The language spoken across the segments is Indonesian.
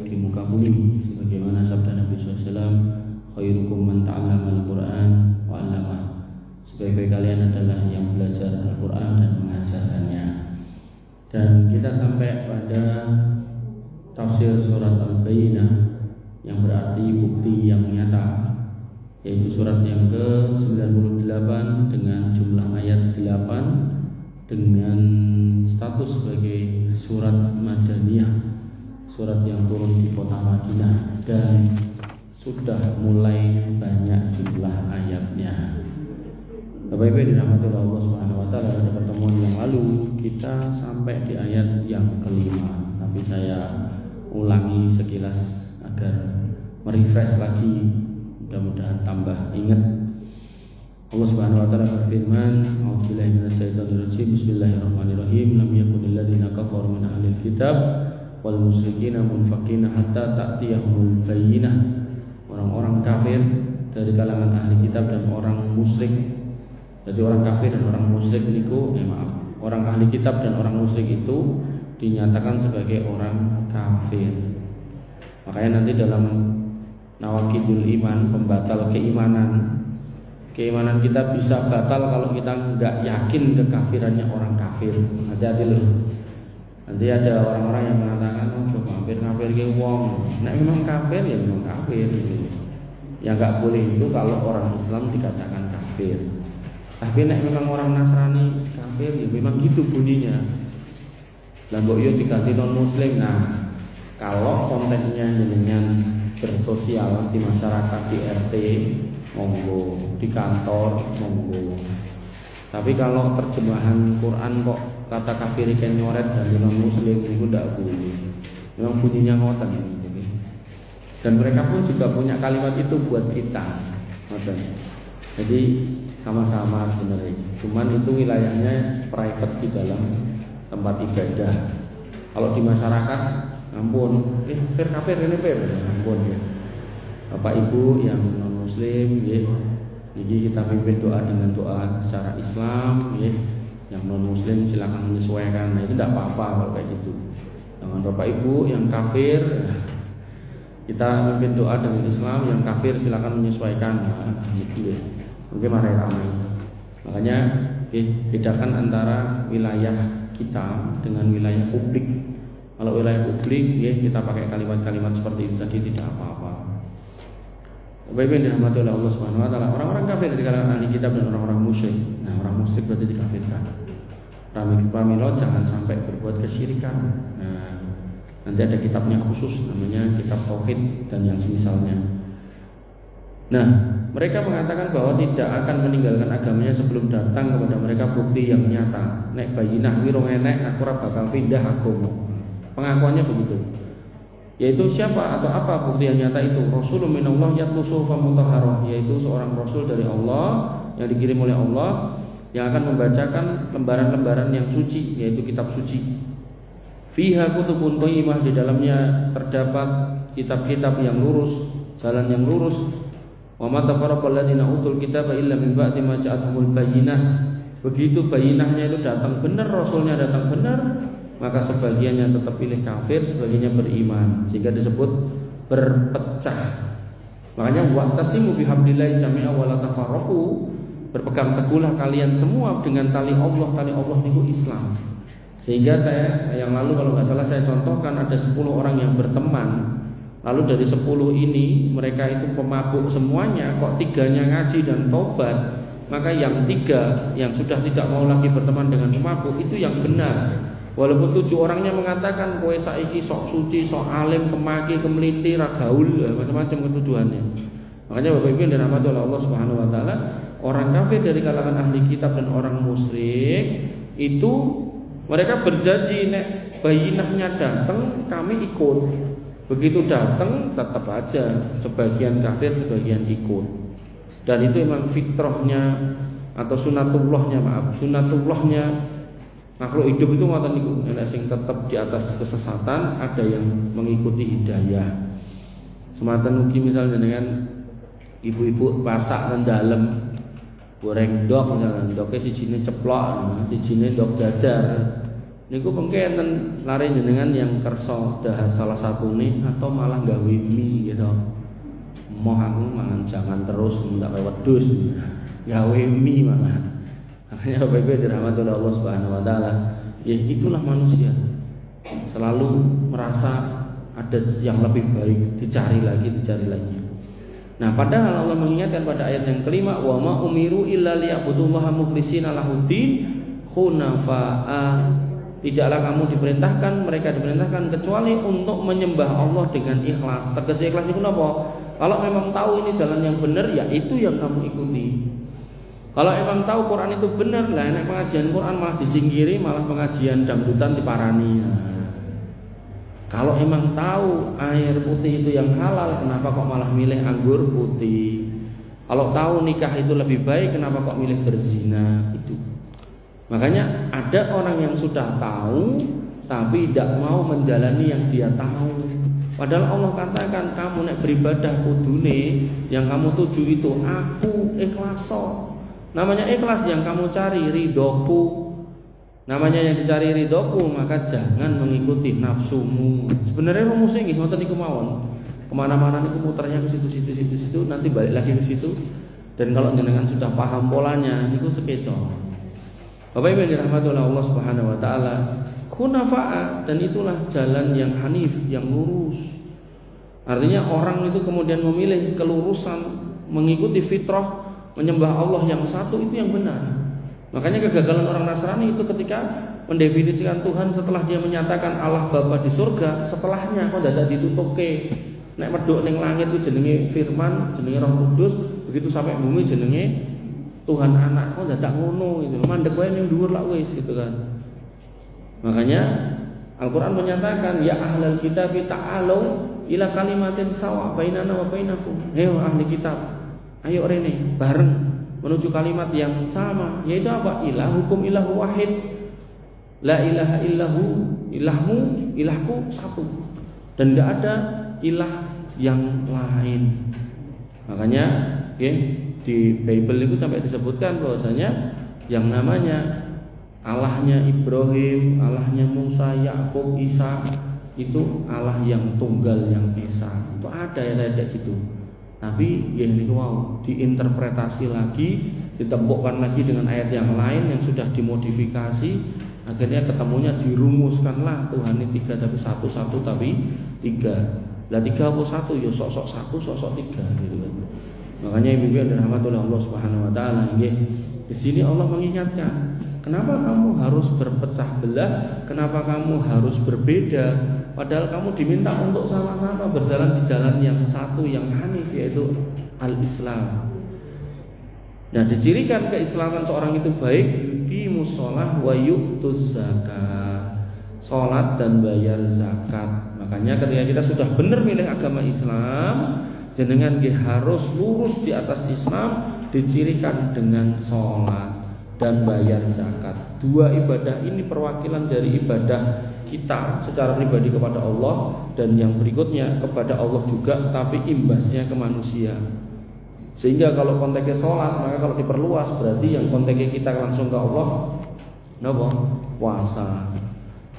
di muka bumi, sebagaimana sabda Nabi SAW, khairukum man ta'allama al-Quran wa 'allamah. Sebaik-baik kalian adalah yang belajar Al-Quran dan mengajarkannya. Dan kita sampai pada tafsir surat Al-Bayyinah yang berarti bukti yang nyata, yaitu surat yang ke-98 dengan jumlah ayat 8 dengan status sebagai surat Madaniyah, surat yang turun di kota Madinah dan sudah mulai banyak jumlah ayatnya. Bapak Ibu dirahmati Allah Subhanahu wa taala, pada pertemuan yang lalu kita sampai di ayat yang kelima, tapi saya ulangi sekilas agar merefresh lagi, mudah-mudahan tambah ingat. Allah Subhanahu wa taala berfirman, "A'udzubillahi minasyaitonir rajim. Bismillahirrahmanirrahim. Lam yakunil ladzina kafaru min ahlil kitab wal musyrikina munfaqina hatta ta'tiyahumul bayyinah." Orang-orang kafir dari kalangan ahli kitab dan orang musyrik. Jadi orang kafir dan orang musyrik niku, orang ahli kitab dan orang musyrik itu dinyatakan sebagai orang kafir. Makanya nanti dalam Nawaqidul Iman, pembatal keimanan kita bisa batal kalau kita nggak yakin kekafirannya orang kafir. Hati-hati loh. Nanti ada orang-orang yang mengatakan, oh coba kafir ke wong. Nah memang kafir ya memang kafir. Yang nggak boleh itu kalau orang Islam dikatakan kafir. Tapi nek memang orang Nasrani kafir ya memang gitu bunyinya. Lambok yo diganti non Muslim. Nah kalau kontennya dengan bersosial di masyarakat, di RT monggo, di kantor monggo. Tapi kalau terjemahan Quran kok kata kafir kan nyoret dan non Muslim itu tidak boleh. Memang bunyinya ngoten. Dan mereka pun juga punya kalimat itu buat kita. Jadi sama-sama sebenarnya. Cuman itu wilayahnya private di dalam tempat ibadah. Kalau di masyarakat, ampun, kafir ini ampun ya. Bapak Ibu yang non Muslim, ya. Jadi kita pimpin doa dengan doa secara Islam, ya. Yang non Muslim silakan menyesuaikan. Nah itu tidak apa-apa kalau kayak gitu. Dengan Bapak Ibu yang kafir, kita pimpin doa dengan Islam, yang kafir silakan menyesuaikan. Nah, gitu ya. Mungkin ramai. Makanya bedakan antara wilayah kita dengan wilayah publik. Kalau wilayah publik, ya kita pakai kalimat-kalimat seperti itu tadi tidak apa-apa. Bapak Ibu yang dirahmati oleh Allah Subhanahu wa taala, orang-orang kafir dari kalangan ahli kitab dan orang-orang musyrik. Nah, orang musyrik berarti dikafirkan. Pramila jangan sampai berbuat kesyirikan. Nah, nanti ada kitabnya khusus namanya kitab tauhid dan yang semisalnya. Nah, mereka mengatakan bahwa tidak akan meninggalkan agamanya sebelum datang kepada mereka bukti yang nyata. Nek bayinah wirung enek aku ora bakal pindah agama. Pengakuannya begitu. Yaitu siapa atau apa bukti yang nyata itu? Rasulun minallah yatlu suhufan mutahharah, yaitu seorang rasul dari Allah yang dikirim oleh Allah yang akan membacakan lembaran-lembaran yang suci, yaitu kitab suci. Fiha kutubun qayyimah, di dalamnya terdapat kitab-kitab yang lurus, jalan yang lurus. Wa ma tafarraqal ladzina utul kitaba illa min ba'di ma ja'atuhumul bayyinah. Begitu bayinahnya itu datang benar, rasulnya datang benar, maka sebagiannya tetap pilih kafir, sebagiannya beriman, sehingga disebut berpecah. Makanya wa'tasimu bihablillahi jami'a wa la tafarraqu, berpegang teguhlah kalian semua dengan tali Allah niku Islam. Sehingga saya yang lalu kalau nggak salah saya contohkan ada 10 orang yang berteman. Lalu dari 10 ini mereka itu pemabuk semuanya, kok 3-nya ngaji dan tobat. Maka yang 3 yang sudah tidak mau lagi berteman dengan pemabuk itu yang benar. Walaupun 7 orangnya mengatakan kowe saiki sok suci, sok alim, kemaki, kemelintir, gaul, macam-macam ketuduhannya. Makanya Bapak Ibu yang dirahmati oleh Allah Subhanahu wa taala, orang kafir dari kalangan ahli kitab dan orang musyrik itu mereka berjanji nek bayinahnya datang kami ikut. Begitu datang tetap aja sebagian kafir, sebagian ikut. Dan itu memang fitrahnya atau sunatullahnya makhluk hidup itu ngoten niku, nek sing tetap di atas kesesatan, ada yang mengikuti hidayah. Sematan ugi misalnya dengan ibu-ibu pasak nang dalem goreng ndok misalnya, ndoknya sijine ceplok, sijine ndok dadar. niku pengkenten lare jenengan yang kersa dahar salah satune atau malah gawe mie gitu. Mau aku mangan jangan terus ndak kayak wedhus. Gawe mie malah. Makanya Bapak Ibu dirahmati oleh Allah Subhanahu wa taala, ya itulah manusia. Selalu merasa ada yang lebih baik, dicari lagi. Nah, padahal Allah mengingatkan pada ayat yang kelima, wa ma umiru illa liya'budullaha mukhlishina lahuddin hunafa'a. Tidaklah kamu mereka diperintahkan kecuali untuk menyembah Allah dengan ikhlas. Tegas ikhlas itu apa? Kalau memang tahu ini jalan yang benar, ya itu yang kamu ikuti. Kalau emang tahu Quran itu benar, lah enak pengajian Quran malah disingkiri, malah pengajian dangdutan diparani. Kalau emang tahu air putih itu yang halal, kenapa kok malah milih anggur putih? Kalau tahu nikah itu lebih baik, kenapa kok milih berzina? Itu. Makanya ada orang yang sudah tahu tapi tidak mau menjalani yang dia tahu. Padahal Allah katakan kamu nek beribadah kudune yang kamu tuju itu aku ikhlaso. Namanya ikhlas yang kamu cari ridhoku. Namanya yang dicari ridhoku, maka jangan mengikuti nafsumu. Sebenarnya rumusnya nggih ngoten niku mawon. Kemana-mana niku muternya ke situ, nanti balik lagi ke situ. Dan kalau jenengan sudah paham polanya, niku sekeco. Bapak Ibu yang dirahmati oleh Allah Subhanahu wa taala, hunafa'a, dan itulah jalan yang hanif, yang lurus. Artinya orang itu kemudian memilih kelurusan, mengikuti fitrah, menyembah Allah yang satu, itu yang benar. Makanya kegagalan orang Nasrani itu ketika mendefinisikan Tuhan setelah dia menyatakan Allah Bapa di surga, setelahnya kok dadak ditutuke. Nek medhok ning langit itu jenenge Firman, jenenge Roh Kudus, begitu sampai bumi jenenge Tuhan Anak. Kok dadak ngono gitu. Mandek wae ning dhuwur lak wis gitu kan. Makanya Al-Qur'an menyatakan ya ahlal kitab ta'alu ila kalimatin sawa bainana wa bainakum. Hei ahli kitab, ayo rene bareng menuju kalimat yang sama, yaitu apa? Ilahukum ilahu wahid, la ilaha illahu, ilahku satu, dan tidak ada ilah yang lain. Makanya di Bible itu sampai disebutkan bahwasanya yang namanya Allahnya Ibrahim, Allahnya Musa, Yakub, Isa itu Allah yang tunggal, yang esa. Itu ada yang kayak gitu. Tapi ya ini mau diinterpretasi lagi, ditembokkan lagi dengan ayat yang lain yang sudah dimodifikasi, akhirnya ketemunya dirumuskanlah Tuhan ini tiga tapi satu tapi tiga. Lah tiga apa satu? Ya sok-sok satu, sok-sok tiga gitu kan. Makanya ibu yang dirahmati oleh Allah Subhanahu wa taala, di sini Allah mengingatkan, kenapa kamu harus berpecah belah? Kenapa kamu harus berbeda? Padahal kamu diminta untuk sama-sama berjalan di jalan yang satu, yang hanif, yaitu al-Islam. Nah, dicirikan keislaman seorang itu baik, yuqimus shalah wa yu'tuz zakat. Salat dan bayar zakat. Makanya ketika kita sudah benar milih agama Islam, jenengan harus lurus di atas Islam, dicirikan dengan salat dan bayar zakat. Dua ibadah ini perwakilan dari ibadah kita secara pribadi kepada Allah, dan yang berikutnya kepada Allah juga, tapi imbasnya ke manusia. Sehingga kalau konteksnya sholat, maka kalau diperluas berarti yang konteksnya kita langsung ke Allah, apa? Puasa,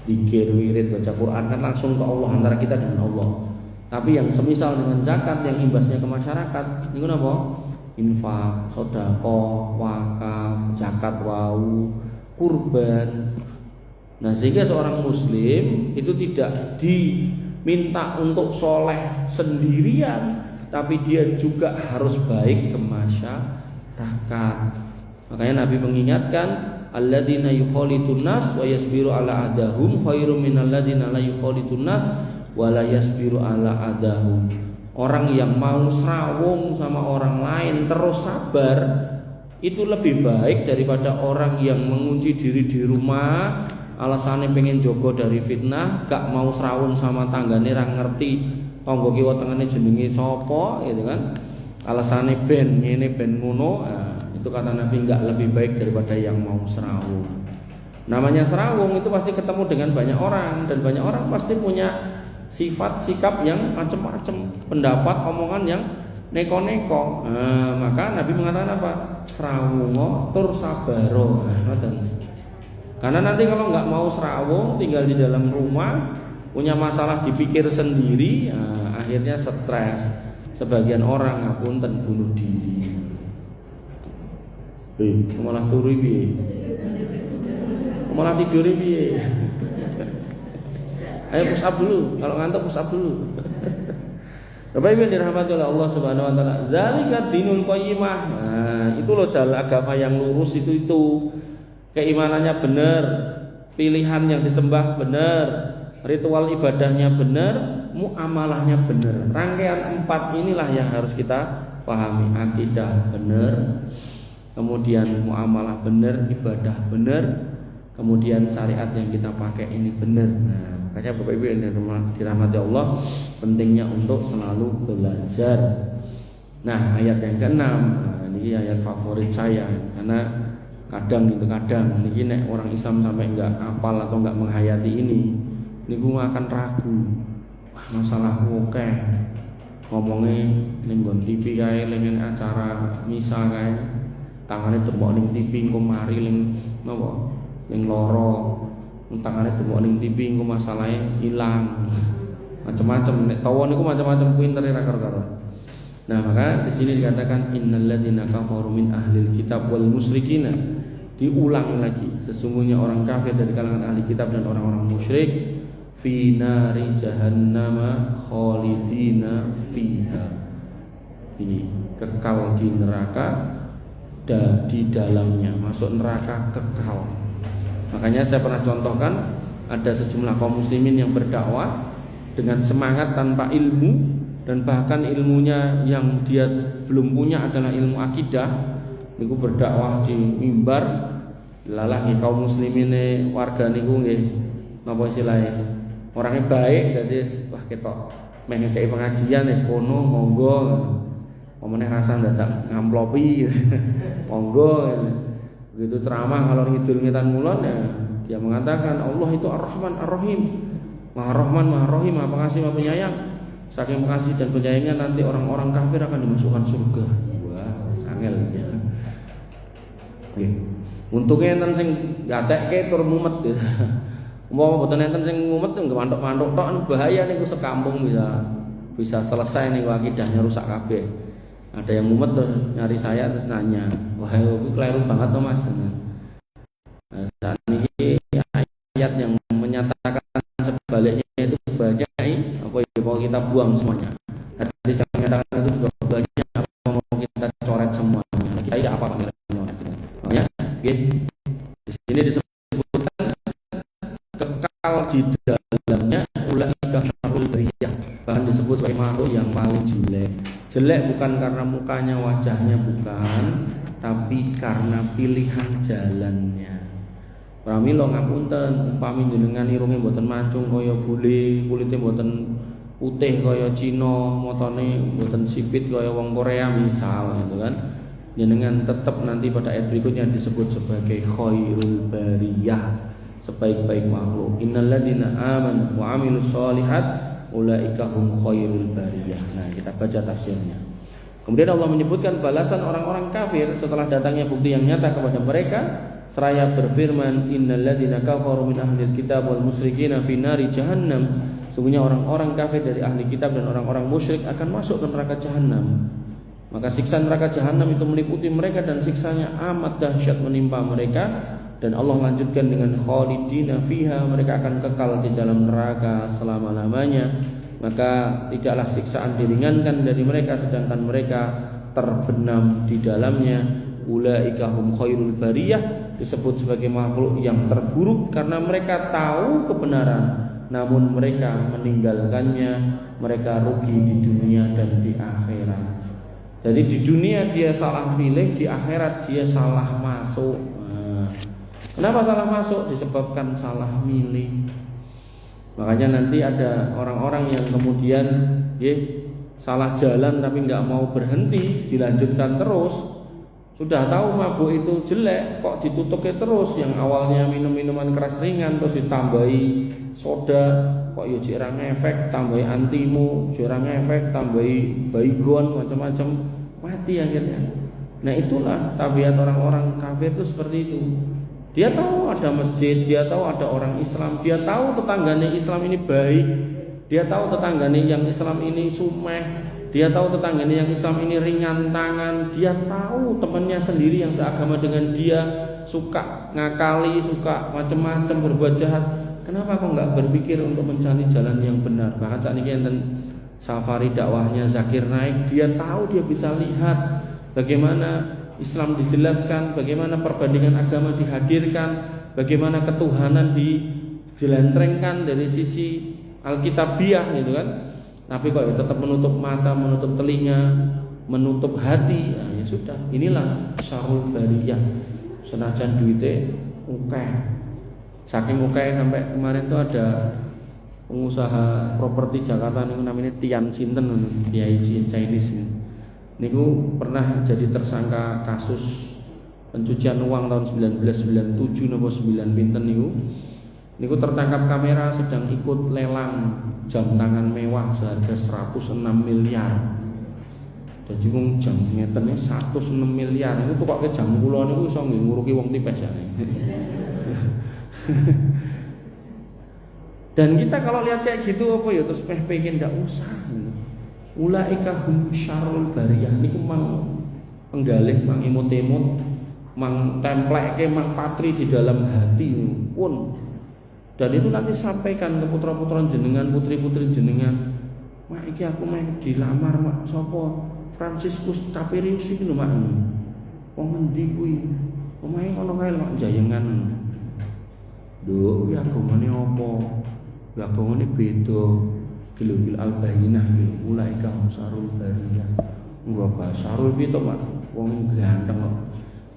zikir, wirid, baca Quran kan langsung ke Allah, antara kita dengan Allah. Tapi yang semisal dengan zakat yang imbasnya ke masyarakat, itu apa? Infak, sedekah, wakaf, zakat wau, kurban. Nah, sehingga seorang muslim itu tidak diminta untuk soleh sendirian, tapi dia juga harus baik ke masyarakat. Makanya Nabi mengingatkan, alladzina yukhalitun nas wa yasbiru ala adahum khairum minal ladzina la yukhalitun nas wa la yasbiru ala adahum. Orang yang mau serawung sama orang lain terus sabar itu lebih baik daripada orang yang mengunci diri di rumah, alasannya pengen jogo dari fitnah, gak mau serawung sama tanggane, ra ngerti tangga kiwa tengene jenenge sapa gitu kan. Alasannya ben ngene ben ngono, itu kata Nabi gak lebih baik daripada yang mau serawung. Namanya serawung itu pasti ketemu dengan banyak orang, dan banyak orang pasti punya sifat sikap yang macam-macam, pendapat, omongan yang neko-neko. Maka Nabi mengatakan apa? Serawungo tur sabaro. Karena nanti kalau nggak mau serawung, tinggal di dalam rumah, punya masalah dipikir sendiri, nah, akhirnya stres. Sebagian orang ngapunten bunuh diri. Malah turu piye? Malah tidur piye? Ayo push up dulu, kalau ngantuk push up dulu. Bapak Ibu dirahmati oleh Allah Subhanahu wa taala. Zalika dinul qayyimah. Nah, itu loh dalam agama yang lurus itu. Keimanannya benar, pilihan yang disembah benar, ritual ibadahnya benar, muamalahnya benar. Rangkaian 4 inilah yang harus kita pahami. Akidah benar, kemudian muamalah benar, ibadah benar, kemudian syariat yang kita pakai ini benar. Nah, makanya Bapak Ibu yang dirahmati Allah, pentingnya untuk selalu belajar. Nah, ayat yang ke-6, nah, ini ayat favorit saya karena kadang ini nek orang Islam sampai enggak hafal atau enggak menghayati ini niku akan ragu. Wah, masalah oke. Ngomongnya ning nggon TV kae ning acara misa kae, tangane tembok ning TV engko mari ning napa? Ning loro. Tangane tembok ning TV engko masalahe ilang. Macam-macam nek tawa niku macam-macam pintere ra karo-karo. Nah, maka di sini dikatakan innal ladzina kafaru min ahlil kitab wal musyrikina. Diulang lagi, sesungguhnya orang kafir dari kalangan ahli kitab dan orang-orang musyrik fi nari jahannama khalidina fiha. Ini kekal di neraka dan di dalamnya, masuk neraka kekal. Makanya saya pernah contohkan ada sejumlah kaum muslimin yang berdakwah dengan semangat tanpa ilmu, dan bahkan ilmunya yang dia belum punya adalah ilmu akidah. Niku berdakwah di mimbar, lalah nggih kaum muslimine warga niku nggih napa istilahnya orangnya baik, jadi wah ketok meh ngekeki pengajian wis kono monggo, omene rasa dadak ngamplopi monggo. Begitu ceramah kalau ngidul ngitan mulon ya dia mengatakan Allah itu Ar-Rahman Ar-Rahim, Maha Rahman Maha Rahim, Maha Pengasih Maha Penyayang. Saking pengasih dan penyayangnya nanti orang-orang kafir akan dimasukkan surga. Wah, sangel ya. Nggih. Untunge enten sing gatekke tur mumet gitu. Umpama boten enten sing mumet nggih mantuk-mantuk tok bahaya niku sekampung bisa selesai niku akidahnya rusak kabeh. Ada yang mumet tuh nyari saya terus nanya, "Wah, itu keliru banget tuh Mas." Nah, saat ini ayat yang menyatakan sebaliknya itu banyak, apa ya mau kita buang semuanya. Hadis yang menyatakan itu juga banyak, apa mau kita coret semuanya. Kita tidak apa makanya di sini disebutkan kekal di dalamnya ulaika syarrul bariyah, bahkan disebut sebagai makhluk yang paling jelek. Jelek bukan karena mukanya, wajahnya bukan, tapi karena pilihan jalannya. Pramila ngapunten, upami jenengan irunge mboten mancung kaya bule, kulite mboten putih kaya Cina, motone mboten sipit kaya wong Korea misal gitu kan. Jenengan tetap nanti pada ayat berikutnya disebut sebagai khairul bariyah, sebaik-baik makhluk. Innal ladzina amanu wa amilus sholihat ulaika hum khairul bariyah. Nah, kita baca tafsirnya. Kemudian Allah menyebutkan balasan orang-orang kafir setelah datangnya bukti yang nyata kepada mereka. Seraya berfirman, innal ladzina kafaru min ahlil kitab wal musyrikina fi nari jahannam. Sungguhnya orang-orang kafir dari ahli kitab dan orang-orang musyrik akan masuk ke neraka jahanam. Maka siksa neraka jahanam itu meliputi mereka dan siksanya amat dahsyat menimpa mereka. Dan Allah lanjutkan dengan khalidina fiha, mereka akan kekal di dalam neraka selama-lamanya. Maka tidaklah siksaan diringankan dari mereka sedangkan mereka terbenam di dalamnya. Ulaika hum khairul bariyah, disebut sebagai makhluk yang terburuk karena mereka tahu kebenaran namun mereka meninggalkannya. Mereka rugi di dunia dan di akhirat. Jadi di dunia dia salah pilih, di akhirat dia salah masuk. Kenapa salah masuk? Disebabkan salah milih. Makanya nanti ada orang-orang yang kemudian salah jalan tapi nggak mau berhenti, dilanjutkan terus. Sudah tahu mabuk itu jelek, kok ditutupnya terus. Yang awalnya minum-minuman keras ringan terus ditambahi soda, kok yo jarang efek, tambahi antimu, jarang efek, tambahi baygon, macam-macam, mati akhirnya. Nah itulah tabiat orang-orang kafir itu seperti itu. Dia tahu ada masjid, dia tahu ada orang Islam, dia tahu tetangganya Islam ini baik, dia tahu tetangganya yang Islam ini sumeh, dia tahu tetangganya yang Islam ini ringan tangan, dia tahu temannya sendiri yang seagama dengan dia suka ngakali, suka macam-macam berbuat jahat. Kenapa kok nggak berpikir untuk mencari jalan yang benar? Bahkan saat ini enten safari dakwahnya Zakir Naik, dia tahu, dia bisa lihat bagaimana Islam dijelaskan, bagaimana perbandingan agama dihadirkan, bagaimana ketuhanan dijelentrengkan dari sisi Alkitabiah gitu kan. Tapi kok tetap menutup mata, menutup telinga, menutup hati. Nah, ya sudah, inilah syarul bariyah. Senajan duitnya ukeh. Saking ukeh sampai kemarin tuh ada pengusaha properti Jakarta nih namanya Tian Sinten, Kiai Chinese. Niku pernah jadi tersangka kasus pencucian uang tahun 1997 nopo 9 pinten niku tertangkap kamera sedang ikut lelang jam tangan mewah seharga 106 miliar. Jadi wong jam ngetene 106 miliar niku tukoke jam kula niku iso nguruki wong tipes ya. Dan kita kalau lihat kayak gitu apa ya terus pengen ndak usah. Ulaika hum syarrul bariyah niku mang penggalih, mang imut-imut, mang templeke, mang patri di dalam hati pun. Dan itu nanti sampaikan ke putra-putra jenengan, putri-putri jenengan. Mak iki aku main dilamar mak sapa? Franciscus Caperius iki lho mak. Wong endi kuwi? Omahe ono kae mak Jayengan. Lho, kuwi agamane apa? Ya agamane beda. Gilul al-bayyinah mulai ka sarul bariyah. Enggak ba sarul piye to, Pak? Wong ganteng kok.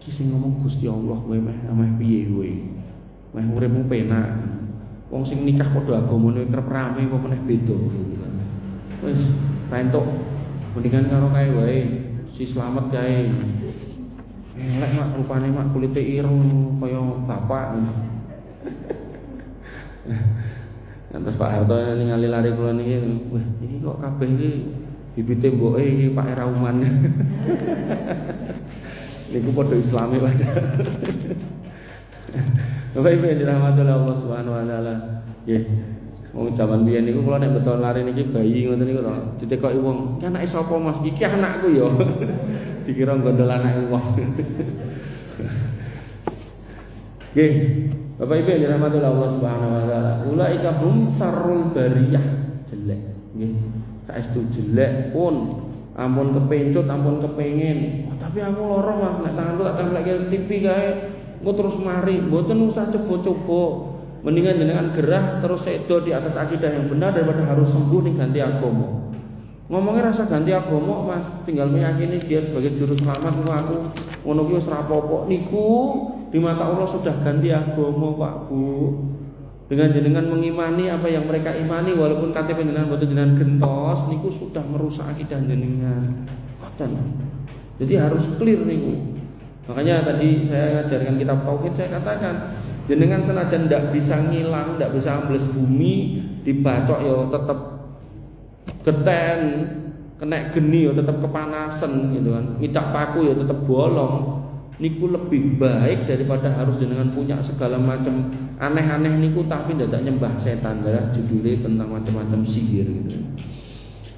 Ki sing ngomong Gusti Allah kowe meh piye kowe? Meh uripmu penak. Wong sing nikah padha agamane kerep rame apa meneh beda. Wis ra entuk mendingan karo kae wae. Si slamet kae. Elek mak rupane mak kulite ireng kaya bapak. Terus Pak Harto ningali lari kula niki, wah iki kok kabeh iki bibite mboke iki Pak Erauman. Niku padha Islami padha. Bapak Ibu yang dirahmati oleh Allah Subhanahu wa taala. Nggih. Wong jaman biyen niku kula nek beto lari niki bayi ngoten niku to, ditekoki wong, "Ki anake sapa Mas?" "Iki anakku ya." Dikira gondol anake wong. Nggih. Bapak Ibu yang dirahmati oleh Allah Subhanahu wa taala, ulaika hum sarrul bariyah, jelek nggih. Saestu jelek pun ampun kepencut, ampun kepengin. Oh, tapi aku lara Mas, nek tanganku tak templeke TV kae, engko terus mari, mboten usah coba-coba. Mendingan jenengan gerah terus sedo di atas akidah yang benar daripada harus sembuh ning ganti agama. Ngomongnya rasa ganti agama Mas, tinggal meyakini dia sebagai juru selamat aku ngono ki wis rapopo niku. Di mata Allah sudah ganti agama Pak Bu. Dengan jenengan mengimani apa yang mereka imani walaupun KTP jenengan boten jenengan gentos niku sudah merusak akidah jenengan. Jadi harus clear niku. Makanya tadi saya ngajarkan kitab tauhid, saya katakan jenengan senajan ndak bisa ngilang, ndak bisa ambles bumi, dibacok ya tetap geten, kena geni ya tetap kepanasan gitu kan. Ngidak paku ya tetap bolong. Niku lebih baik daripada harus jenengan punya segala macam aneh-aneh niku tapi tidak nyembah setan. Adalah judulnya tentang macam-macam sihir gitu.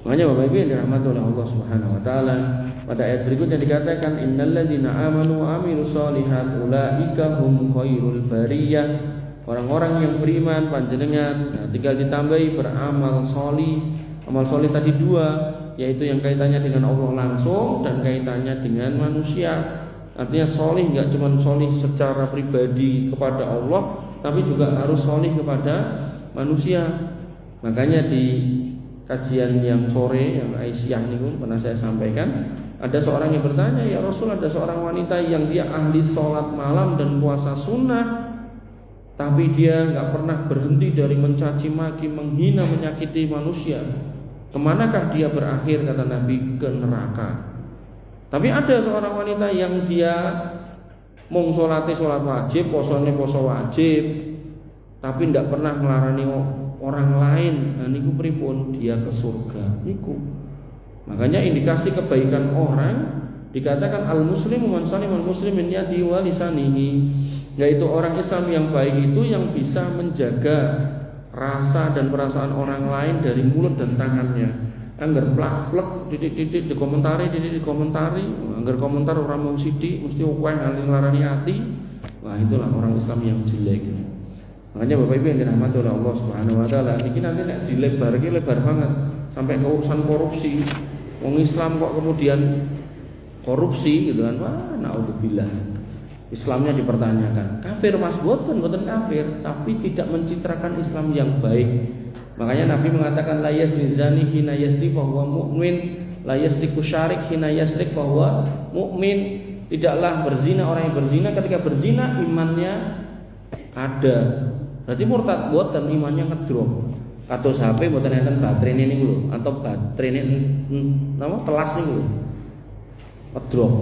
Makanya Bapak Ibu yang dirahmati oleh Allah Subhanahu wa taala, pada ayat berikutnya dikatakan innalladzina amanu wa amilus sholihat ulaika hum khairul bariyah. Orang-orang yang beriman panjenengan, nah, tinggal ditambahi beramal sholih. Amal sholih tadi dua, yaitu yang kaitannya dengan Allah langsung dan kaitannya dengan manusia. Artinya sholih nggak cuma sholih secara pribadi kepada Allah, tapi juga harus sholih kepada manusia. Makanya di kajian yang sore yang Aisyah niku pernah saya sampaikan, ada seorang yang bertanya, ya Rasul, ada seorang wanita yang dia ahli sholat malam dan puasa sunnah, tapi dia nggak pernah berhenti dari mencaci maki, menghina, menyakiti manusia. Kemanakah dia berakhir? Kata Nabi, ke neraka. Tapi ada seorang wanita yang dia mung sholatnya sholat wajib, posone poso wajib, tapi tidak pernah melarani orang lain. Nah, niku pripun? Dia ke surga. Niku. Makanya indikasi kebaikan orang dikatakan al muslimu man salima al muslimin yadihi wa lisanihi. yaitu orang Islam yang baik itu yang bisa menjaga rasa dan perasaan orang lain dari mulut dan tangannya. Angger plak-plek didik-didik dikomentari, angger komentar orang mau sidik mesti akeh ngarani ati. Wah, itulah orang Islam yang jelek. Makanya Bapak Ibu yang dirahmati oleh Allah Subhanahu wa taala, ini nanti nek dilebar banget sampai ke urusan korupsi. Wong Islam kok kemudian korupsi gitu kan. Wah, naudzubillah. Islamnya dipertanyakan. Kafir Mas, boten kafir, tapi tidak mencitrakan Islam yang baik. Makanya Nabi mengatakan la yazni zani hina yazni fa huwa mu'min, la yasriku syarik hina yasrik fa huwa mu'min. Tidaklah berzina orang yang berzina ketika berzina imannya ada. Berarti murtad boten imannya ngedrop. Kados HP boten enten baterainya niku lho, atau baterainya napa telas niku lho. Ngedrop.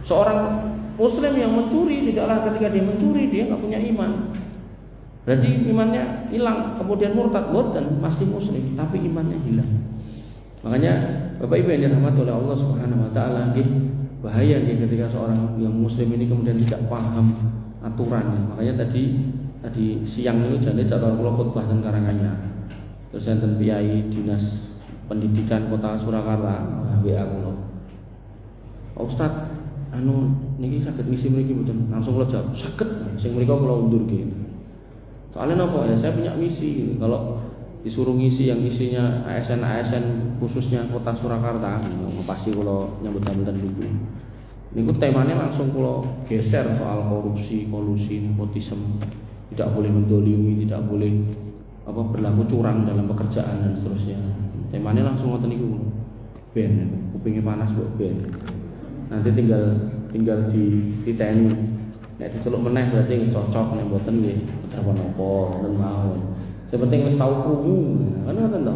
Seorang muslim yang mencuri tidaklah ketika dia mencuri dia enggak punya iman. Berarti imannya hilang, kemudian murtad boten masih muslim tapi imannya hilang. Makanya Bapak Ibu yang dirahmati oleh Allah Subhanahu wa taala, bahaya ketika seorang yang muslim ini kemudian tidak paham aturan. Makanya tadi siang itu jadi jadwal kula khutbah teng Karanganyar. Terus enten piyai Dinas Pendidikan Kota Surakarta WA kula. Ustaz, niki saged ngisi mriki mboten? Langsung kula jawab, saged. Sing mriki kula undurke. Soalnya apa ya, saya punya misi gitu. Kalau disuruh ngisi yang isinya ASN khususnya Kota Surakarta, pasti kalau nyambut-nyambutan dulu. Ini temanya langsung kalau geser soal korupsi, kolusi, nepotisme, tidak boleh mendolimi, tidak boleh berlaku curang dalam pekerjaan dan seterusnya. Temanya langsung ngoten niku. Ben, kupingnya panas kok ben. Nanti tinggal dititeni. Nek diceluk meneh berarti cocok nek mboten nggih napa-napa dan mawon. Sepenting wis tau krungu. Kan ngoten to.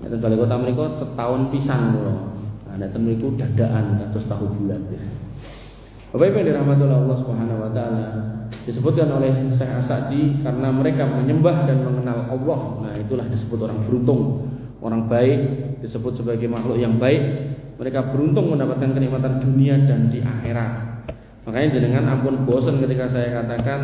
Nek Balai Kota mriku setahun pisan kula. Nah, nek ten mriku dadaan kados tahu bulat. Bapak Ibu yang dirahmati oleh Allah Subhanahu wa taala, disebutkan oleh Syekh As-Sa'di karena mereka menyembah dan mengenal Allah. Nah, itulah disebut orang beruntung. Orang baik disebut sebagai makhluk yang baik. Mereka beruntung mendapatkan kenikmatan dunia dan di akhirat. Makanya dengan ampun bosan ketika saya katakan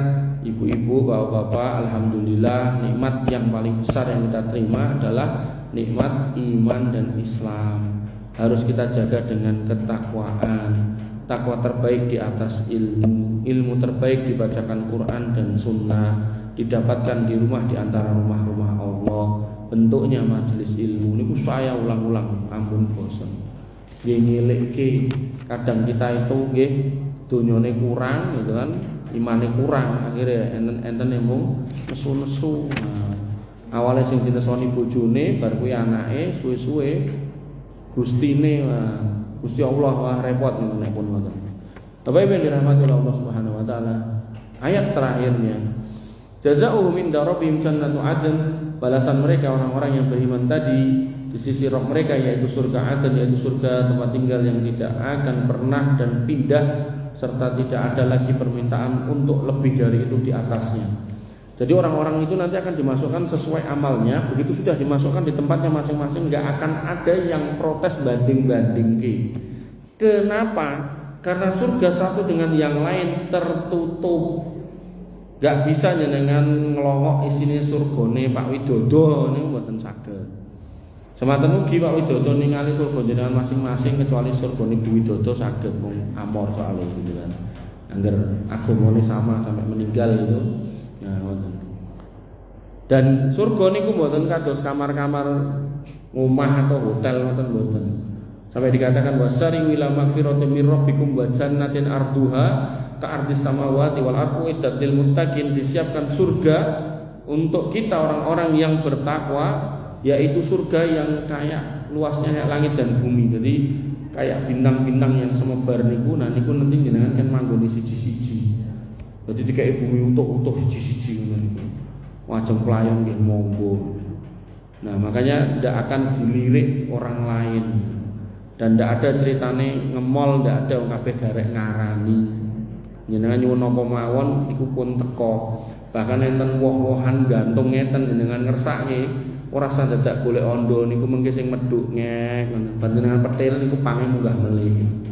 ibu-ibu, bapak-bapak, alhamdulillah nikmat yang paling besar yang kita terima adalah nikmat iman dan Islam. Harus kita jaga dengan ketakwaan. Takwa terbaik di atas ilmu terbaik dibacakan Quran dan Sunnah, didapatkan di rumah di antara rumah-rumah Allah. Bentuknya majelis ilmu. Ini saya ulang-ulang, ampun bosan. Ngilik kadang kita itu nggih dunyane kurang gitu kan, imane kurang, akhirnya enten mung nesu-nesu. Nah, awale sing dinesoni bojone bar kuwi anake suwe-suwe gustine, Gusti Allah wah repot nek pun ngoten. Bapak Ibu yang dirahmati oleh Allah Subhanahu wa taala, ayat terakhirnya jazaohum inda rabbihim jannatu adn, balasan mereka orang-orang yang beriman tadi di sisi Rabb mereka yaitu surga Aden, yaitu surga tempat tinggal yang tidak akan pernah dan pindah serta tidak ada lagi permintaan untuk lebih dari itu di atasnya. Jadi orang-orang itu nanti akan dimasukkan sesuai amalnya. Begitu sudah dimasukkan di tempatnya masing-masing, nggak akan ada yang protes banding-banding. Kenapa? Karena surga satu dengan yang lain tertutup. Gak bisa dengan ngelongok isine surgane Pak Widodo niku mboten saged. Semanten ugi Pak Widodo ningali surga jenengan masing-masing kecuali surgane Bu Widodo saged mung amor soalé gitu kan. Angger agamane sama sampai meninggal itu. Nah, ngoten. Dan surga niku mboten kados kamar-kamar omah atau hotel ngoten mboten. Sampai dikatakan wasari wila magfiratin min rabbikum wa jannatin arduha ka'ardis samawati wal ardu iddat lil muttaqin, disiapkan surga untuk kita orang-orang yang bertakwa, yaitu surga yang kayak luasnya kayak langit dan bumi. Jadi kayak bintang-bintang yang semebar niku, nah niku nanti jenengan kan manggone siji-siji. Jadi dikai bumi utuh-utuh siji-siji ngono niku. Wajeng pelayon nggih monggo. Nah, makanya tidak akan dilirik orang lain. Dan tidak ada ceritane ngemol, tidak ada wong kabeh garek ngarani. Jenengan nyuwun napa mawon iku pun teko. Bahkan enten woh-wohan gantung ngeten jenengan ngersake ora usah dadak golek ondo niku mengke sing medhuk ngek. Panjenengan petil niku pange munggah melih.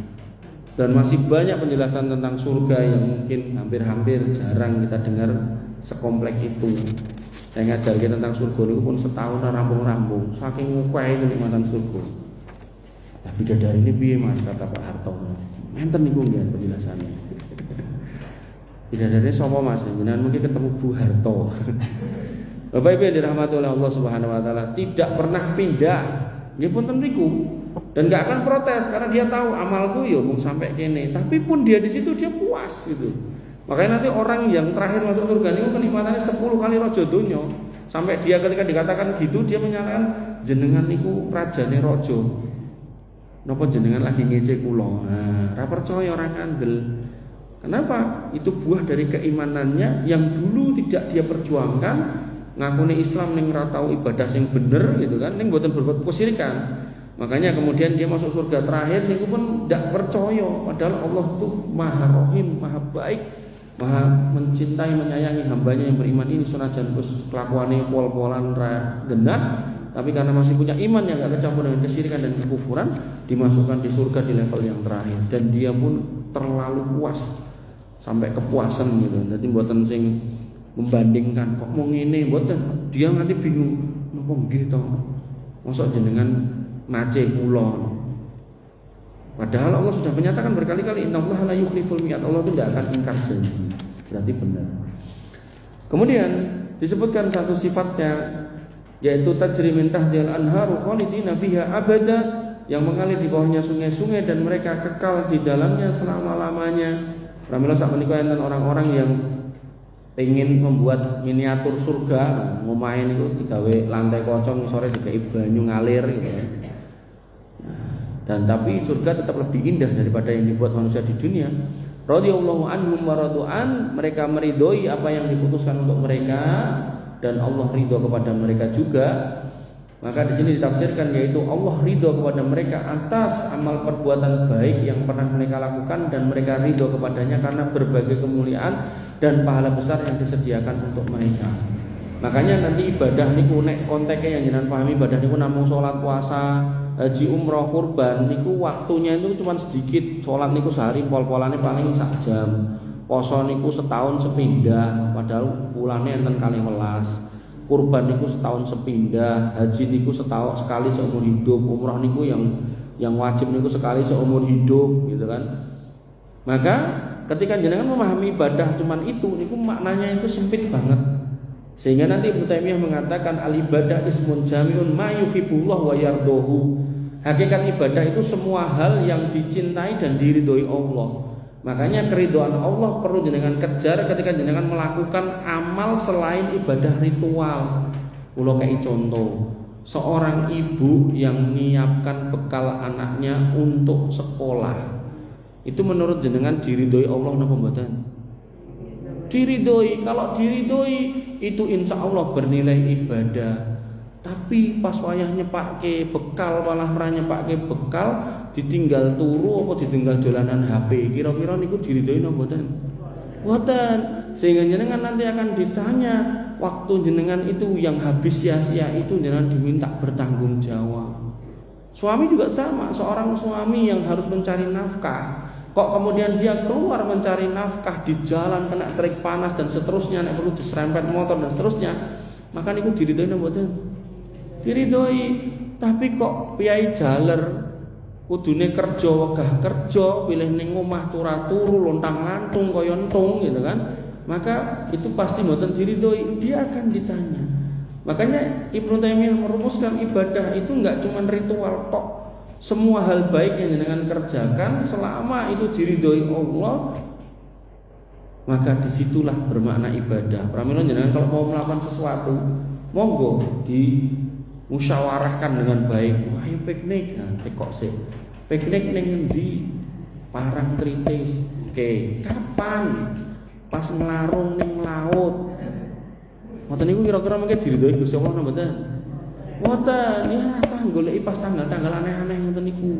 Dan masih banyak penjelasan tentang surga yang mungkin hampir-hampir jarang kita dengar sekompleks itu. Saya ngajarkan tentang surga itu pun setahun rampung-rampung, saking ngukai kenikmatan surga. Tapi dari ini piye Mas, kata Pak Harto. Enten niku nggih penjelasannya. Bidadari sapa Mas? Jenengan mungkin ketemu Bu Harto. Bapak Ibu yang dirahmati oleh Allah Subhanahu wa taala, tidak pernah pindah. Nggih punten niku. Dan gak akan protes karena dia tahu amalku ya mung sampai kene. Tapi pun dia di situ dia puas gitu. Makanya nanti orang yang terakhir masuk surga niku kenikmatannya 10 kali raja donya. Sampai dia ketika dikatakan gitu dia menyatakan jenengan niku rajane raja. Napa jenengan lagi ngece kula? Nah, ora percaya orang ngandel. Kenapa? Itu buah dari keimanannya yang dulu tidak dia perjuangkan, ngakuni Islam ning ora tau ibadah sing bener gitu kan, ning mboten berbuat kesyirikan. Makanya kemudian dia masuk surga terakhir niku pun tidak percaya, padahal Allah itu Maha Rahim, Maha baik, Maha mencintai menyayangi hambanya yang beriman ini senajan kelakuane pol-polan ra genah, tapi karena masih punya iman yang gak kecampur dengan kesyirikan dan kekufuran, dimasukkan di surga di level yang terakhir dan dia pun terlalu puas sampai kepuasan gitu. Jadi mboten sing membandingkan kok mau ngene mboten, dia nanti bingung napa nggih to. Mosok jenengan maceh kula. Padahal Allah sudah menyatakan berkali-kali innallaha la yukhliful mi'ad. Allah itu tidak akan ingkar janji. Berarti benar. Kemudian disebutkan satu sifatnya yaitu tajri min tahtihal anharu khalidina fiha abada, yang mengalir di bawahnya sungai-sungai dan mereka kekal di dalamnya selama-lamanya. Pramila sak menika enten orang-orang yang pengen membuat miniatur surga, ngomahe niku digawe lantai kocong sore digawe banyu ngalir gitu. Dan tapi surga tetap lebih indah daripada yang dibuat manusia di dunia. Radhiyallahu anhum wa radu'an, mereka meridhoi apa yang diputuskan untuk mereka dan Allah ridho kepada mereka juga. Maka di sini ditafsirkan yaitu Allah ridho kepada mereka atas amal perbuatan baik yang pernah mereka lakukan dan mereka ridho kepadanya karena berbagai kemuliaan dan pahala besar yang disediakan untuk mereka. Makanya nanti ibadah niku nek konteknya yang jenengan pahami, ibadah niku namung salat, puasa, haji, umroh, kurban niku waktunya itu cuma sedikit. Salat niku sehari pol-polane paling sak jam. Poso niku setahun sepindah padahal bulane enten 12. Kurban niku setahun sepindah, haji niku setahun sekali seumur hidup, umroh niku yang wajib niku sekali seumur hidup gitu kan. Maka ketika jenengan memahami ibadah cuman itu niku maknanya itu sempit banget. Sehingga nanti Ibnu Taimiyah mengatakan al-ibadah ismun jami'un ma yuhibbullah wa yardohu. Hakikat ibadah itu semua hal yang dicintai dan diridhoi Allah. Makanya keridhaan Allah perlu jenengan kejar ketika jenengan melakukan amal selain ibadah ritual. Kula kei contoh, seorang ibu yang menyiapkan bekal anaknya untuk sekolah. Itu menurut jenengan diridhoi Allah napa mboten? Diridhoi. Kalau diridhoi itu insya Allah bernilai ibadah. Tapi pas wayahnya pakai bekal, malah nyepake bekal ditinggal turu apa ditinggal dolanan HP, kira-kira niku diridhoi napa mboten? Mboten. Sehingga jenengan nanti akan ditanya, waktu jenengan itu yang habis sia-sia itu jenengan diminta bertanggung jawab. Suami juga sama, seorang suami yang harus mencari nafkah, kok kemudian dia keluar mencari nafkah di jalan kena terik panas dan seterusnya, nek perlu diserempet motor dan seterusnya, maka niku diridhoi napa mboten? Diridhoi. Tapi kok piyai jaler kudune kerja wegah kerja, pilih ning omah turu lontang-lantung kaya entung gitu kan, maka itu pasti mboten diridhoi, dia akan ditanya. Makanya Ibnu Taimiyah merumuskan ibadah itu enggak cuma ritual tok. Semua hal baik yang jenengan kerjakan selama itu diridhoi Allah, maka disitulah bermakna ibadah. Pramila jenengan kalau mau melakukan sesuatu, monggo di musyawarahkan dengan baik. Wah, ayo piknik. Nah, tekok sih. Piknik ning endi? Parang Tritis. Oke, kapan? Pas nglarung ning laut. Ngoten niku kira-kira mengke diridhoi Gusti Allah napa mboten? Mboten. Ya sah goleki pas tanggal-tanggal aneh-aneh ngoten niku.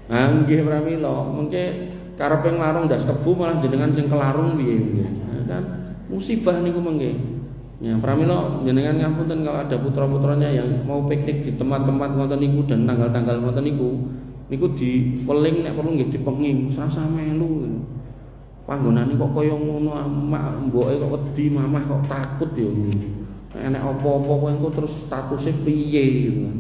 Ah nggih pramila, mengke karepe nglarung ndas kebu malah jenengan sing kelarung piye nggih. Kan musibah niku mengke. Ya, pramila jenengan ngapunten kalau ada putra-putranya yang mau piknik di tempat-tempat ngoten niku dan tanggal-tanggal ngoten niku, niku diweling nek perlu nggih dipenging, rasa melu. Panggonane kok kaya ngono, mboke kok wedi, mamah kok takut ya. Nek apa-apa kowe engko terus statusnya piye gitu.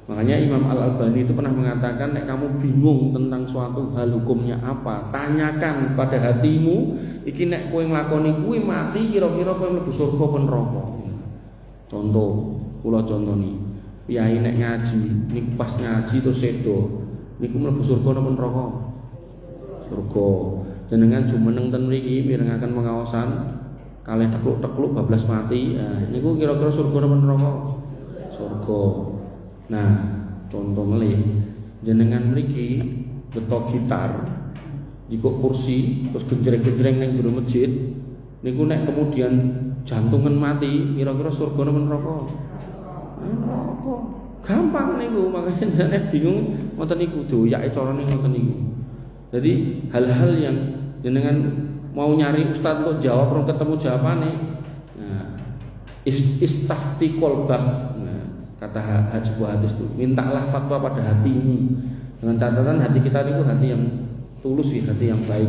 Makanya Imam Al-Albani itu pernah mengatakan, nek kamu bingung tentang suatu hal hukumnya apa, tanyakan pada hatimu, iki nek kowe nglakoni kuwi mati kira-kira kowe mlebu surga apa neraka. Contoh, kula contoni. Piyai nek ngaji, niku pas ngaji terus sedo, niku mlebu surga napa neraka? Surga. Jenengan jumeneng ten mriki mirengaken pengaosan kalih tekluk-tekluk bablas mati. Nah, niku kira-kira surga napa neraka? Surga. Nah, contoh melih jenengan mriki beto gitar, jiko kursi, terus genjreng-genjreng ning jero masjid, niku nek kemudian jantungan mati, kira-kira surga napa neraka? Neraka. Gampang niku, makanya nek bingung ngoten niku doyake carane ngoten niku. Jadi hal-hal yang jenengan mau nyari ustaz untuk jawab orang ketemu jawabane. Nah, istafti qalbak. Kata Haji Hadis itu, mintalah fatwa pada hatimu. Dengan catatan hati kita itu hati yang tulus, hati yang baik.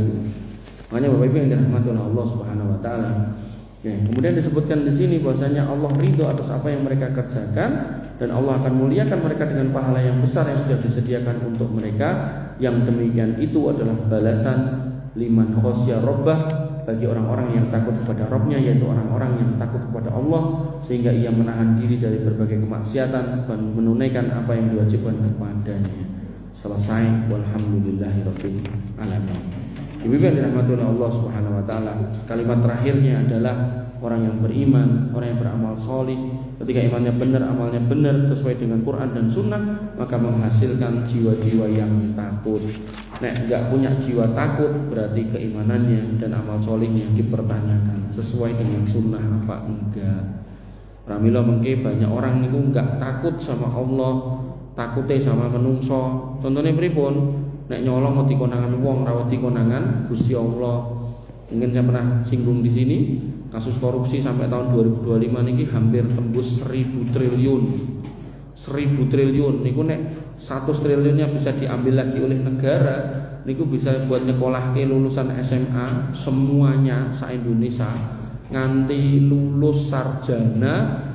Makanya Bapak Ibu yang dirahmati oleh Allah Subhanahu wa taala. Ya, kemudian disebutkan di sini bahwasanya Allah ridho atas apa yang mereka kerjakan dan Allah akan muliakan mereka dengan pahala yang besar yang sudah disediakan untuk mereka. Yang demikian itu adalah balasan liman khosya rabbah, bagi orang-orang yang takut kepada Rabbnya, yaitu orang-orang yang takut kepada Allah sehingga ia menahan diri dari berbagai kemaksiatan dan menunaikan apa yang diwajibkan kepadanya. Selesai. Walhamdulillahirabbil alamin. Ibu-ibu yang dirahmati oleh Allah Subhanahu wa taala, kalimat terakhirnya adalah orang yang beriman, orang yang beramal salih. Ketika imannya benar, amalnya benar sesuai dengan Quran dan Sunnah, maka menghasilkan jiwa-jiwa yang takut. Nek enggak punya jiwa takut, berarti keimanannya dan amal solihnya dipertanyakan sesuai dengan Sunnah apa enggak. Pramila mengke banyak orang niku enggak takut sama Allah, takutnya sama menungso. Contohnya pripun? Nek nyolong wedi konangan wong, ra wedi konangan Gusti Allah. Mungkin saya pernah singgung di sini, kasus korupsi sampai tahun 2025 niki hampir tembus 1000 triliun. 1000 triliun niku nek 100 triliunnya bisa diambil lagi oleh negara, niku bisa buat nyekolahke lulusan SMA semuanya se-Indonesia nganti lulus sarjana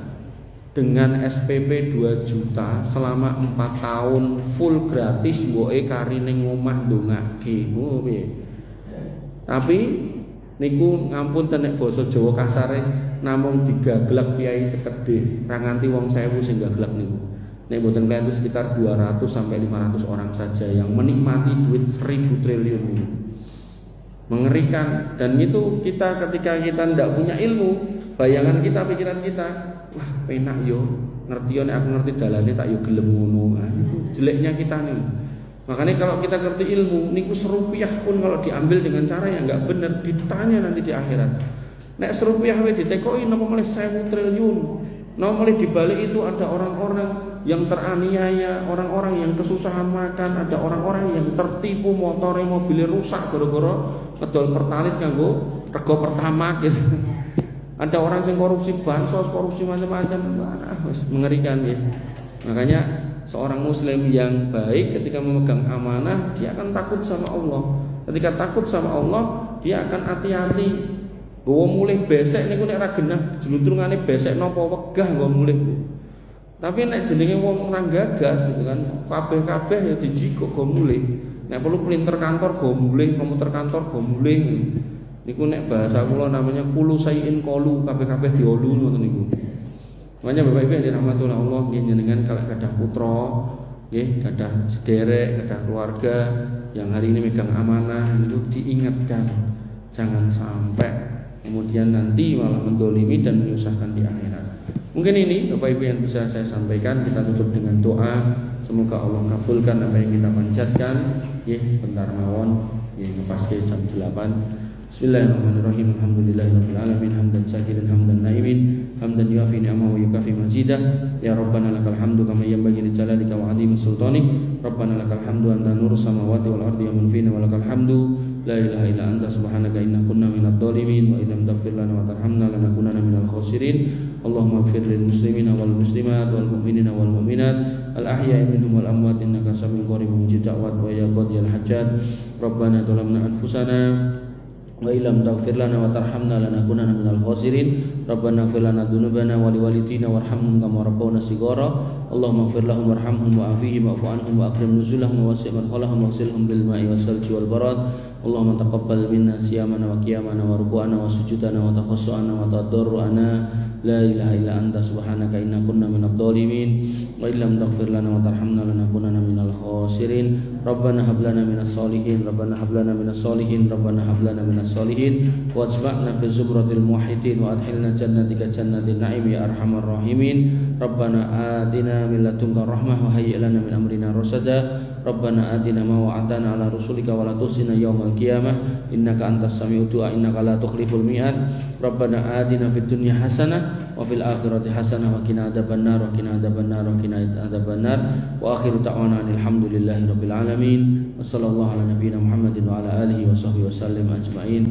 dengan SPP 2 juta selama 4 tahun full gratis, mboke kari ning omah ndongake. Oh piye. Tapi niku ngampun tenek basa Jawa kasare namung digaglek piyai sekedhik, ra nganti wong 1000 sing gaglek niku. Nek mboten kalian itu sekitar 200 sampai 500 orang saja yang menikmati duit 1000 triliun ini. Mengerikan. Dan itu kita ketika kita tidak punya ilmu, bayangan kita, pikiran kita, wah penak yo, ngerti yo nek aku ngerti dalane tak yo gelem ngono. Nah, itu jeleknya kita nih. Makanya kalau kita ngerti ilmu, niku serupiah pun kalau diambil dengan cara yang enggak benar, ditanya nanti di akhirat. Nek serupiah wae ditekoi napa malah 1000 triliun. Nah, mulai dibalik itu ada orang-orang yang teraniaya, orang-orang yang kesusahan makan, ada orang-orang yang tertipu motornya mobilnya rusak gara-gara ngedol pertalit kanggo rego pertama gitu. Ada orang yang korupsi bansos, korupsi macam-macam, mengerikan ya. Makanya seorang muslim yang baik ketika memegang amanah, dia akan takut sama Allah. Ketika takut sama Allah, dia akan hati-hati. Gowo mulih besek niku nek ra genah jluntrungane besek napa wegah nggo mulih. Tapi nek jenenge wong ora gagas gitu kan, kabeh-kabeh ya dijikuk go mulih. Nek perlu printer kantor go mulih, komputer kantor go mulih. Niku nek bahasa kula namanya kulu sayin qalu, kabeh-kabeh diolu ngoten niku. Makanya Bapak Ibu yang dirahmati oleh Allah, nggih jenengan kalau gadah putra, nggih gadah sederek, gadah keluarga yang hari ini megang amanah, itu diingatkan jangan sampai kemudian nanti malah mendolimi dan menyusahkan di akhirat. Mungkin ini Bapak Ibu yang bisa saya sampaikan. Kita tutup dengan doa, semoga Allah kabulkan apa yang kita panjatkan. Ya, bentar mawon, ya ngepaske jam 8. Bismillahirrahmanirrahim. Alhamdulillahirabbil alamin, hamdan syakiran hamdan naimin, hamdan yuafi ni'amahu wa yukafi mazidah. Ya Rabbana lakal hamdu kama yanbaghi li jalalika wa 'azimi sultanik. Rabbana lakal hamdu anta nurus samawati wal ardi wa man fina wa lakal hamdu la ilaha illa anta subhanaka inna kunna minadh dhalimin wa idza taghfir lana wa tarhamna lanakunanna minal khasirin. Allahumma ighfir lil muslimina wal muslimat wal mu'minina wal mu'minat al-ahya'i minhum wal amwat innaka sami'un qaribun mujib da'wat wa ya qadiyal hajat. Rabbana zalamna anfusana wa illam taghfir lana wa tarhamna lanakunanna minal khasirin. Rabbana ighfir lana dzunubana wa liwalidina warhamhum kama rabbawna shighara. Allahumma ighfir lahum warhamhum wa'afihim wa'fu anhum wa akrim nuzulahum wa wasi' madkhalahum waghsilhum bil ma'i wassalji wal barad. Allahumma taqabbal minna siyamana wa qiyamana wa ruku'ana wa sujudana wa takhassu'ana wa tadarru'ana. La ilaha illa anta subhanaka inna kunna minadh dhalimin wa illam taghfir lana wa tarhamna lanakunanna minal khasirin. Rabbana hab lana minas solihin, Rabbana hab lana minas solihin, Rabbana hab lana minas solihin wa ajma'na fi zumratil muwahhidin wa adkhilna jannatika jannatin na'im ya arhamar rahimin. Rabbana atina min ladunka rahmah wa hayyi' lana min amrina rasada. Rabbana atina ma wa'adtana ala rusulika wa la tukhzina yaumal qiyamah innaka antas sami'ud du'a innaka la tukhliful mi'ad. Rabbana atina fid dunya hasanah wa fil akhirati hasanah wa qina adzabannar wa qina adzabannar wa qina adzabannar. Wa akhiru da'wana alhamdulillahi rabbil alamin. Wassallallahu ala nabiyyina Muhammadin wa ala alihi wa sahbihi wasallam ajma'in.